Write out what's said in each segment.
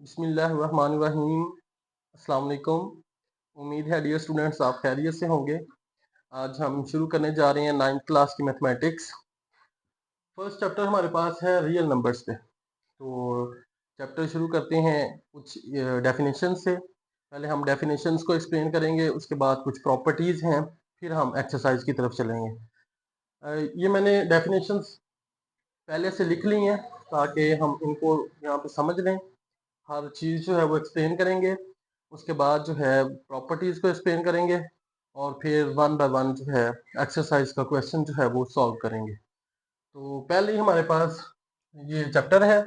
बिस्मिल्लाहिर्रहमानिर्रहीम। अस्सलाम वालेकुम। उम्मीद है डियर स्टूडेंट्स आप खैरियत से होंगे। आज हम शुरू करने जा रहे हैं 9th क्लास की मैथमेटिक्स। फर्स्ट चैप्टर हमारे पास है रियल नंबर्स पे। तो चैप्टर शुरू करते हैं कुछ डेफिनेशन से। पहले हम डेफिनेशंस को एक्सप्लेन करेंगे, उसके बाद कुछ प्रॉपर्टीज़ हैं, फिर हम एक्सरसाइज की तरफ चलेंगे। ये मैंने डेफिनेशंस पहले से लिख ली हैं ताकि हम इनको यहाँ पे समझ लें। हर चीज़ जो है वो एक्सप्लेन करेंगे, उसके बाद जो है प्रॉपर्टीज़ को एक्सप्लेन करेंगे और फिर वन बाय वन जो है एक्सरसाइज का क्वेश्चन जो है वो सॉल्व करेंगे। तो पहले ही हमारे पास ये चैप्टर है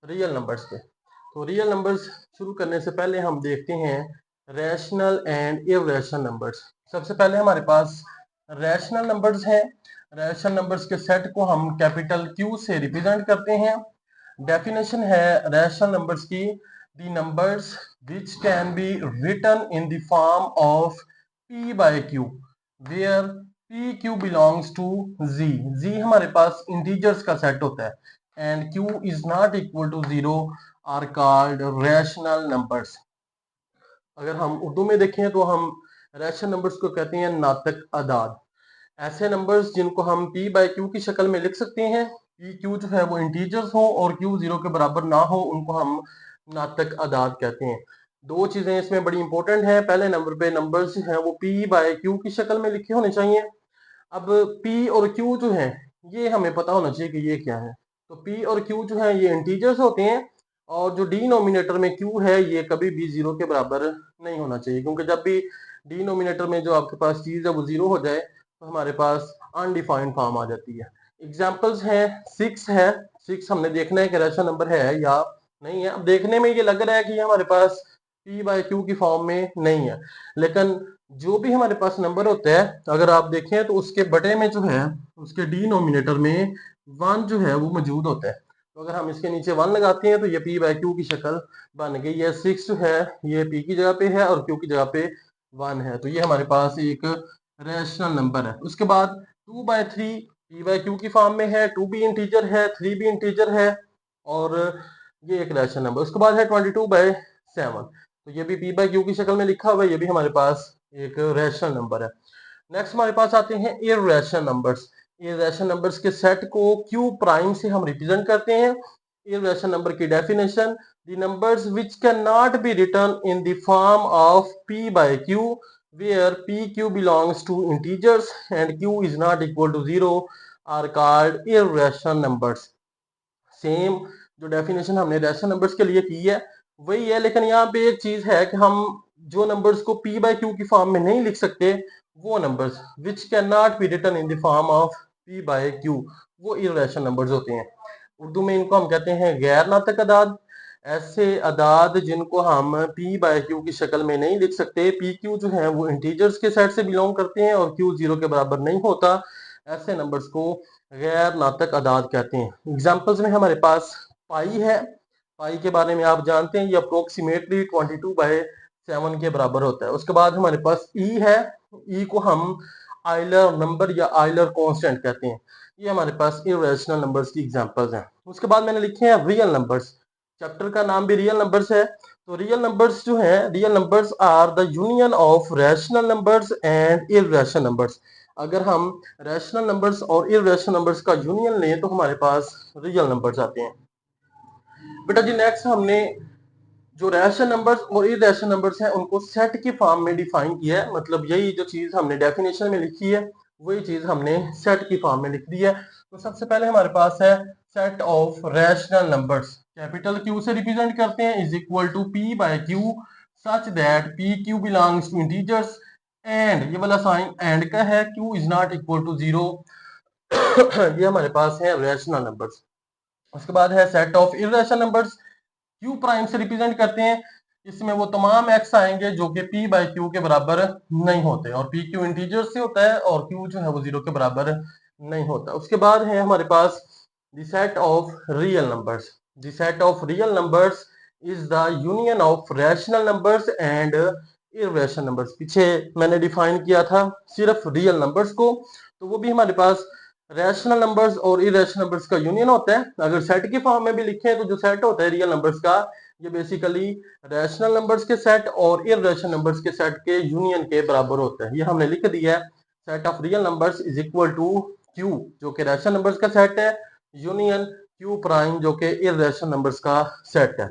रियल नंबर्स पे। तो रियल नंबर्स शुरू करने से पहले हम देखते हैं रैशनल एंड इररेशनल नंबर्स। सबसे पहले हमारे पास रैशनल नंबर्स हैं। रैशनल नंबर्स के सेट को हम कैपिटल क्यू से रिप्रेजेंट करते हैं। डेफिनेशन है रैशनल नंबर्स की, the numbers which can be written in the form of p by q where p q belongs to z। z हमारे पास इंटीजर्स का सेट होता है and q is not equal to 0 are called rational numbers. अगर हम उर्दू में देखें तो हम रैशनल नंबर्स को कहते हैं नातक अदाद। ऐसे नंबर्स जिनको हम p बाय q की शक्ल में लिख सकते हैं। p q जो है वो इंटीजर्स हो और q 0 के बराबर ना हो, उनको हम नातक अदाद कहते हैं। दो चीजें इसमें बड़ी इंपॉर्टेंट हैं। पहले नंबर पे नंबर्स जो है वो p बाय q की शक्ल में लिखे होने चाहिए। अब p और q जो है ये हमें पता होना चाहिए कि ये क्या है। तो p और q जो है ये इंटीजर्स होते हैं और जो डिनोमिनेटर में q है ये कभी भी 0 के बराबर नहीं होना चाहिए, क्योंकि जब भी डिनोमिनेटर में जो आपके पास चीज है वो 0 हो जाए तो हमारे पास अनडिफाइंड फॉर्म आ जाती है। एग्जाम्पल्स हैं 6 है। 6 हमने देखना है कि रैशनल नंबर है या नहीं है। अब देखने में ये लग रहा है कि ये हमारे पास p बाय q की फॉर्म में नहीं है, लेकिन जो भी हमारे पास नंबर होता है अगर आप देखें तो उसके बटे में जो है उसके डिनोमिनेटर में 1 जो है वो मौजूद होता है। तो अगर हम इसके नीचे 1 लगाते हैं तो ये p बाय q की शक्ल बन गई है। 6 जो है ये p की जगह पे है और q की जगह पे 1 है, तो ये हमारे पास एक रैशनल नंबर है। उसके बाद 2 बाय 3 p बाय q की फॉर्म में है। 2 भी इंटीजर है, 3 भी इंटीजर है और ये एक रैशनल नंबर। उसके बाद है 22 बाय 7, तो ये भी p बाय q की शक्ल में लिखा हुआ है, ये भी हमारे पास एक रैशनल नंबर है। नेक्स्ट हमारे पास आते हैं इररेशनल नंबर्स। इररेशनल नंबर्स के सेट को q प्राइम से हम रिप्रेजेंट करते हैं। इररेशनल नंबर की definition, the numbers which can not be written in the form of p by q where pq belongs to integers and q is not equal to 0 are called irrational numbers। Same जो definition हमने rational numbers के लिए की है वही है, लेकिन यहाँ पे एक चीज है कि हम जो नंबर्स को p बाय q की फॉर्म में नहीं लिख सकते वो numbers which can not be written in the form of p by q वो इररेशनल नंबर्स होते हैं। उर्दू में इनको हम कहते हैं गैर नातक अदाद। ऐसे अदाद जिनको हम p बाय q की शक्ल में नहीं लिख सकते, p q जो है वो इंटीजर्स के सेट से बिलोंग करते हैं और q 0 के बराबर नहीं होता, ऐसे नंबर्स को गैर नातक अदाद कहते हैं। एग्जाम्पल्स में हमारे पास पाई है। पाई के बारे में आप जानते हैं ये अप्रोक्सीमेटली 22 बाय 7 के बराबर होता है। उसके बाद हमारे पास ई है। ई को हम आइलर नंबर या आइलर कांस्टेंट कहते हैं। ये हमारे पास इररेशनल नंबर्स की एग्जांपल्स हैं। उसके बाद मैंने लिखे हैं रियल नंबर्स। चैप्टर का नाम भी रियल नंबर्स है। तो रियल नंबर्स जो हैं, real numbers are the union of rational numbers and irrational numbers. अगर हम रैशनल नंबर्स और इररेशनल नंबर्स का यूनियन लें तो हमारे पास रियल नंबर्स आते हैं। बेटा जी नेक्स्ट हमने जो रैशनल नंबर्स और इररेशनल नंबर्स हैं उनको सेट की फॉर्म में डिफाइन किया है। मतलब यही जो चीज हमने डेफिनेशन में लिखी है वही चीज हमने सेट की फॉर्म में लिख दी है। तो सबसे पहले हमारे पास है set of rational numbers, capital Q से रिप्रेजेंट करते हैं, is equal to P by Q such that P Q belongs to integers and ये वाला साइन एंड का है, Q is not equal to 0। ये हमारे पास है रैशनल नंबर्स। उसके बाद है set of irrational numbers, Q prime से रिप्रेजेंट करते हैं। इसमें वो तमाम एक्स आएंगे जो कि p बाय क्यू के बराबर नहीं होते और p क्यू इंटीजर से होता है और q जो है वो 0 के बराबर नहीं होता। उसके बाद है हमारे पास the set of real numbers. The set of real numbers is the union of rational numbers and irrational numbers. पीछे मैंने डिफाइन किया था सिर्फ रियल नंबर्स को, तो वो भी हमारे पास रैशनल नंबर्स और इरेशनल नंबर्स का यूनियन होता है। अगर सेट की फॉर्म में भी लिखें तो जो सेट होता है रियल नंबर्स का ये बेसिकली रैशनल नंबर्स के सेट और इररेशनल नंबर्स के सेट के यूनियन के बराबर होता है। ये हमने लिख दिया है, set of real numbers is equal to Q जो कि रैशनल नंबर्स का सेट है, यूनियन क्यू प्राइम जो कि इररेशनल नंबर्स का सेट है।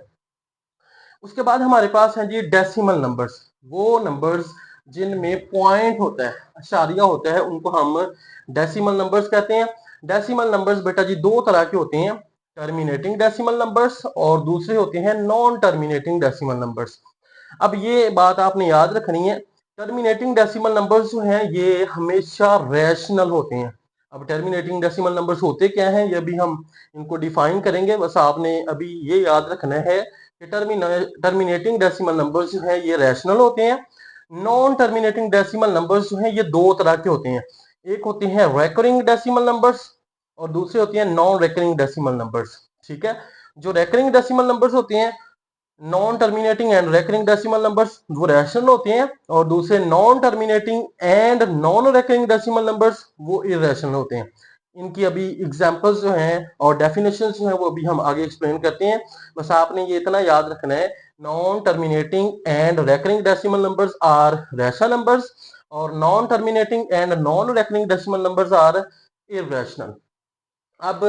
उसके बाद हमारे पास है जी डेसिमल नंबर्स, वो नंबर्स जिनमें पॉइंट होता है, अशारिया होता है, उनको हम डेसिमल नंबर्स कहते हैं। डेसिमल नंबर्स बेटा जी दो तरह के होते हैं, टर्मिनेटिंग डेसिमल नंबर्स और दूसरे होते हैं नॉन टर्मिनेटिंग डेसिमल नंबर्स। अब ये बात आपने याद रखनी है, टर्मिनेटिंग डेसिमल नंबर्स जो हैं ये हमेशा रैशनल होते हैं। अब टर्मिनेटिंग डेसिमल नंबर्स होते क्या हैं ये भी हम इनको डिफाइन करेंगे, बस आपने अभी ये याद रखना है कि टर्मिनेटिंग डेसिमल नंबर्स जो है ये रैशनल होते हैं। नॉन टर्मिनेटिंग डेसिमल नंबर्स जो हैं ये दो तरह के होते हैं, एक होते हैं रेकरिंग डेसिमल नंबर्स और दूसरे होते हैं नॉन रेकरिंग डेसिमल नंबर्स। ठीक है, जो रेकरिंग डेसिमल नंबर्स होते हैं, non terminating and recurring decimal numbers, वो रैशनल होते हैं, और दूसरे non terminating and non recurring decimal numbers वो इररेशनल होते हैं। इनकी अभी एग्जांपल्स जो हैं और डेफिनेशंस जो हैं वो अभी हम आगे एक्सप्लेन करते हैं। बस आपने ये इतना याद रखना है, non terminating and recurring decimal numbers are rational numbers और non terminating and non recurring decimal numbers are irrational. अब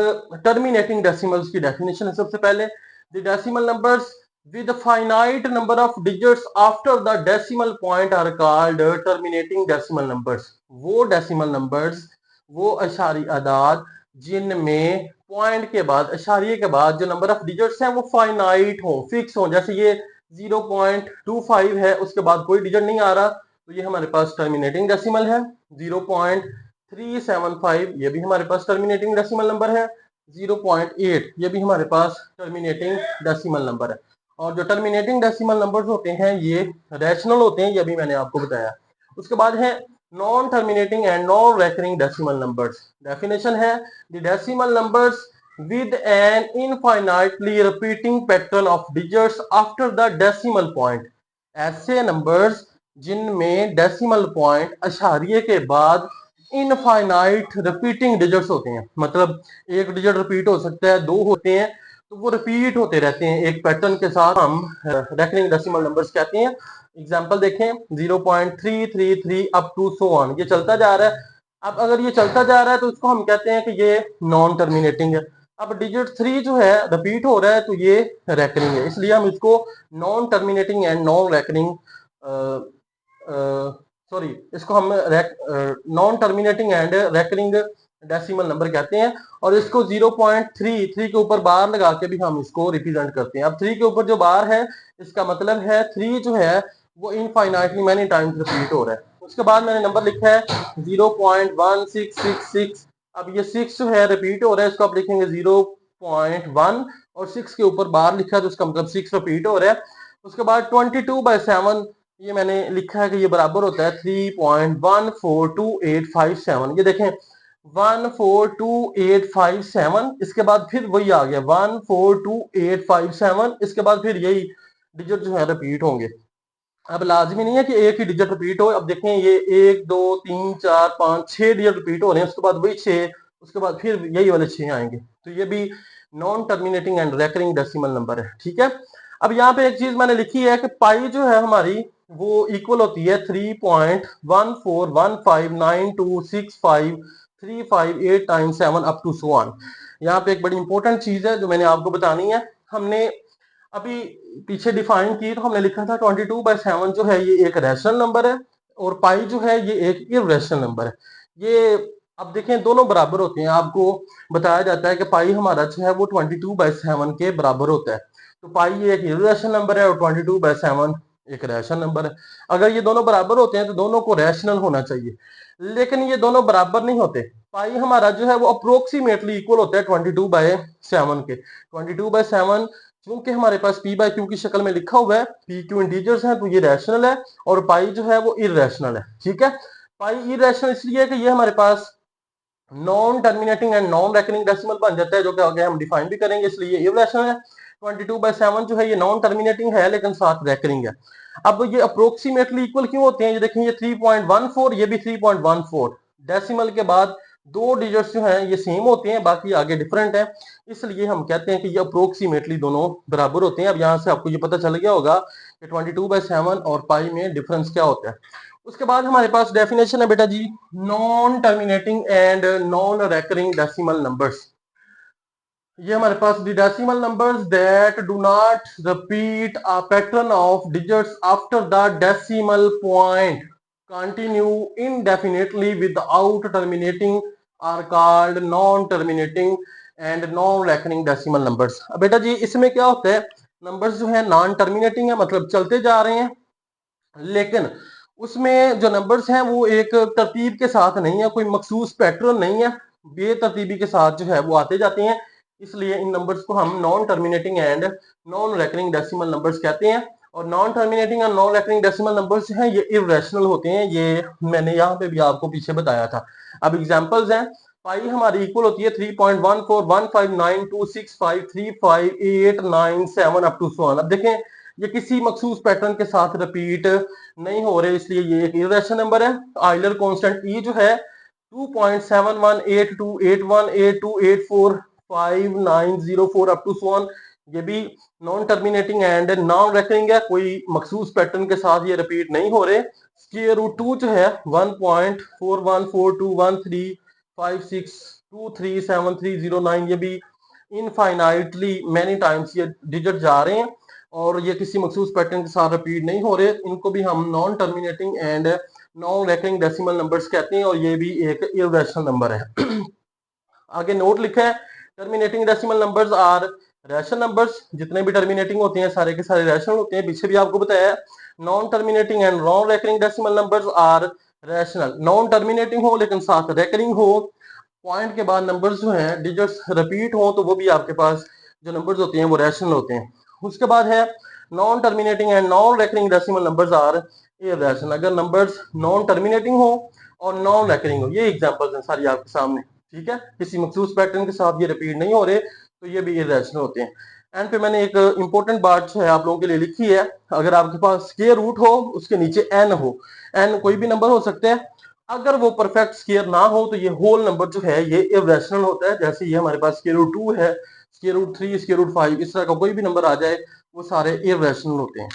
टर्मिनेटिंग डेसिमल्स की डेफिनेशन है सबसे पहले, the decimal numbers with a finite number of digits after the decimal point are called terminating decimal numbers। वो decimal numbers, वो अशारी अदाद जिनमें point के बाद, अशारिये के बाद जो नंबर ऑफ डिजिट्स हैं वो फाइनाइट हो, फिक्स हो, जैसे ये 0.25 है उसके बाद कोई डिजिट नहीं आ रहा तो ये हमारे पास टर्मिनेटिंग डेसिमल है। 0.375 ये भी हमारे पास टर्मिनेटिंग डेसिमल नंबर है। 0.8 ये भी हमारे पास टर्मिनेटिंग डेसिमल नंबर है। और जो टर्मिनेटिंग डेसिमल नंबर्स होते हैं ये रैशनल होते हैं, ये भी मैंने आपको बताया। उसके बाद है non terminating and non recurring decimal numbers. Definition है, the decimal numbers with an infinitely repeating pattern of digits after the decimal point। ऐसे नंबर्स जिनमें डेसिमल पॉइंट अशारिये के बाद इनफाइनाइट रिपीटिंग डिजिट्स होते हैं, मतलब एक डिजिट रिपीट हो सकता है, दो होते हैं, तो वो रिपीट होते रहते हैं एक पैटर्न के साथ, हम रेकरिंग डेसिमल नंबर्स कहते हैं। एग्जांपल देखें, 0.333 अप टू सो ऑन, ये चलता जा रहा है। अब अगर ये चलता जा रहा है तो इसको हम कहते हैं कि ये नॉन टर्मिनेटिंग है। अब डिजिट 3 जो है रिपीट हो रहा है तो ये रेकरिंग है, इसलिए हम इसको non terminating and non recurring, sorry, इसको हम non terminating and recurring decimal number कहते हैं। और इसको 0.33 के ऊपर बार लगा के भी हम इसको रिप्रेजेंट करते हैं। अब 3 के ऊपर जो बार है इसका मतलब है 3 जो है वो इनफाइनाइटली मैनी टाइम्स रिपीट हो रहा है। उसके बाद मैंने नंबर लिखा है 0.1666। अब ये 6 जो है रिपीट हो रहा है, इसको आप लिखेंगे 0.1 और 6 के ऊपर बार लिखा है तो उसका मतलब 6 रिपीट हो रहा है। उसके बाद 22/7 ये मैंने लिखा है कि ये बराबर होता है 3.142857। ये देखें 142857, इसके बाद फिर वही आ गया 142857, इसके बाद फिर यही डिजिट जो है रिपीट होंगे। अब लाजमी नहीं है कि एक ही डिजिट रिपीट हो, अब देखें ये 1 2 3 4 5 6 डिजिट रिपीट हो रहे हैं, उसके बाद वही 6, उसके बाद फिर यही वाले 6 आएंगे, तो ये भी non terminating and recurring decimal number है। ठीक है, अब यहाँ पे एक चीज मैंने लिखी है कि पाई जो है हमारी वो इक्वल होती है 3.141592653587 अप टू सो ऑन। यहाँ पे एक बड़ी इंपॉर्टेंट चीज है जो मैंने आपको बतानी है। हमने अभी पीछे डिफाइन की तो हमने लिखा था 22/7 जो है ये एक रैशनल नंबर है और पाई जो है ये एक इररेशनल नंबर है। ये अब देखें दोनों बराबर होते हैं, आपको बताया जाता है कि पाई हमारा जो है वो 22/7 के बराबर होता है। तो पाई ये एक इररेशनल नंबर है और 22/7 एक रैशनल नंबर है। अगर ये दोनों बराबर होते हैं तो दोनों को रैशनल होना चाहिए, लेकिन ये दोनों बराबर नहीं होते। पाई हमारा जो है वो अप्रोक्सीमेटली इक्वल होता है 22/7 के। 22/7 क्योंकि हमारे पास पी बाय क्यू की शक्ल में लिखा हुआ है, पी क्यू इंटीजर्स हैं तो ये रैशनल है और पाई जो है वो इररेशनल है। ठीक है, पाई इररेशनल इसलिए है कि ये हमारे पास non terminating and non recurring decimal बन जाता है, जो कि आगे हम डिफाइन भी करेंगे, इसलिए ये इररेशनल है। 22/7 जो है ये नॉन टर्मिनेटिंग है लेकिन साथ रेकरिंग है। अब ये अप्रोक्सीमेटली इक्वल क्यों होते हैं, ये देखें ये 3.14, ये भी 3.14, डेसिमल के बाद दो डिजिट्स जो हैं ये सेम होते हैं, बाकी आगे डिफरेंट है, इसलिए हम कहते हैं कि ये अप्रोक्सीमेटली दोनों बराबर होते हैं। अब यहाँ से आपको ये पता चल गया होगा कि 22/7 और पाई में डिफरेंस क्या होता है। उसके बाद हमारे पास डेफिनेशन है बेटा जी, non terminating and non recurring decimal numbers. ये हमारे पास the decimal numbers that do not repeat a pattern of digits after the decimal point continue indefinitely without terminating are called non terminating and non recurring decimal numbers। अब बेटा जी इसमें क्या होता है, numbers जो है नॉन टर्मिनेटिंग है, मतलब चलते जा रहे हैं, लेकिन उसमें जो नंबर्स हैं वो एक तरतीब के साथ नहीं है, कोई मखसूस पैटर्न नहीं है, बेतरतीबी के साथ जो है वो आते जाते हैं, इसलिए इन नंबर्स को हम non terminating and non recurring decimal numbers कहते हैं। और नॉन टर्मिनेटिंग और नॉन रेकरिंग डेसिमल नंबर्स हैं ये इरेशनल होते हैं, ये मैंने यहाँ पे भी आपको पीछे बताया था। अब एग्जांपल्स हैं, पाई हमारी इक्वल होती है 3.14159265353897 अप टू सो ऑन। अब देखें ये किसी मखसूस पैटर्न के साथ रिपीट नहीं हो रहे, इसलिए ये एक इरेशनल नंबर है। आइलर कांस्टेंट ई जो है 2.71828128245904 अप टू सो ऑन, ये भी non terminating and non recurring है, कोई मखसूस पैटर्न के साथ ये रिपीट नहीं हो रहे। स्क्वायर रूट 2 जो है 1.41421356237309, ये भी इनफाइनाइटली मैनी टाइम्स ये डिजिट जा रहे हैं और ये किसी मखसूस पैटर्न के साथ रिपीट नहीं हो रहे, इनको भी हम non terminating and non recurring decimal numbers कहते हैं और ये भी एक इरेशनल नंबर है। आगे नोट लिखा है, terminating decimal numbers are rational numbers, जितने भी टर्मिनेटिंग होते हैं सारे के सारे रैशनल होते हैं, पीछे भी आपको बताया है। Non terminating and non recurring decimal numbers are rational, non terminating हो लेकिन साथ रेकरिंग हो, पॉइंट के बाद नंबर्स जो हैं डिजिट्स रिपीट हो तो वो भी आपके पास जो नंबर्स होते हैं वो रैशनल होते हैं। उसके बाद है non terminating and non recurring decimal numbers are irrational, अगर नंबर्स नॉन टर्मिनेटिंग हो और नॉन रेकरिंग हो। ये एग्जांपल्स हैं सारी आपके सामने, ठीक है, किसी मखसूस पैटर्न के साथ ये रिपीट नहीं हो रहे तो ये भी इररेशनल होते हैं। एंड पे मैंने एक इंपॉर्टेंट बात है आप लोगों के लिए लिखी है, अगर आपके पास स्क्वायर रूट हो उसके नीचे एन हो, एन कोई भी नंबर हो सकते हैं, अगर वो परफेक्ट स्क्वायर ना हो तो ये होल नंबर जो है ये इरेशनल होता है। जैसे ये हमारे पास स्क्वायर रूट 2 है, स्क्वायर रूट 3, स्क्वायर रूट 5, इस तरह का कोई भी नंबर आ जाए वो सारे इरेशनल होते हैं।